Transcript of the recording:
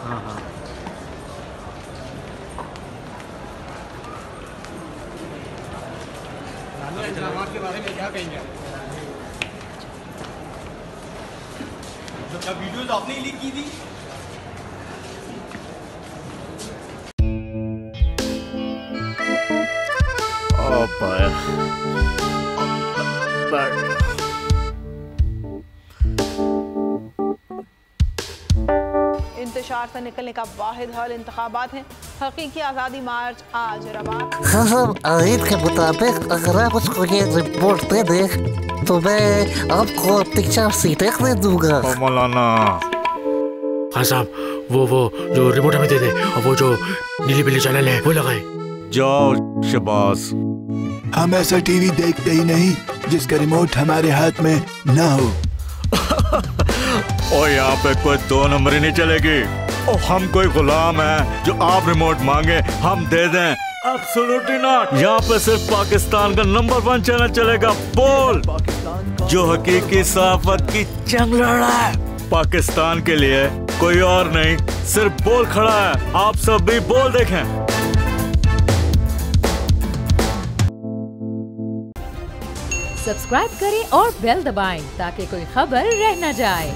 हाँ हाँ। इस्लामाबाद के बारे में क्या कहेंगे? क्या वीडियोस आपने ही लीक की थी? इंतशार से निकलने का वाहिद हल इंतखाबात हैं। हकीकी आज़ादी मार्च आज रवा। खसम आयत के मुताबिक अगर आप उसको ये रिपोर्ट दे दे तो मैं आपको अपनी 4 सीटें दे दूंगा। मौलाना हाँ साहब, वो जो रिपोर्ट हमें दे दे और वो जो नीली पीली चैनल है वो लगाए। जाओ शबाज। हम ऐसा टीवी देखते ही नहीं जिसका रिमोट हमारे हाथ में ना हो। और यहाँ पे कोई 2 नंबर ही नहीं चलेगी। और हम कोई गुलाम है जो आप रिमोट मांगे हम दे दें? Absolutely not. यहाँ पे सिर्फ पाकिस्तान का नंबर 1 चैनल चलेगा, बोल, जो हकीकी सहाफत की जंग लड़ रहा है। पाकिस्तान के लिए कोई और नहीं, सिर्फ बोल खड़ा है। आप सब भी बोल देखें। सब्सक्राइब करें और बेल दबाएं ताकि कोई खबर रह न जाए।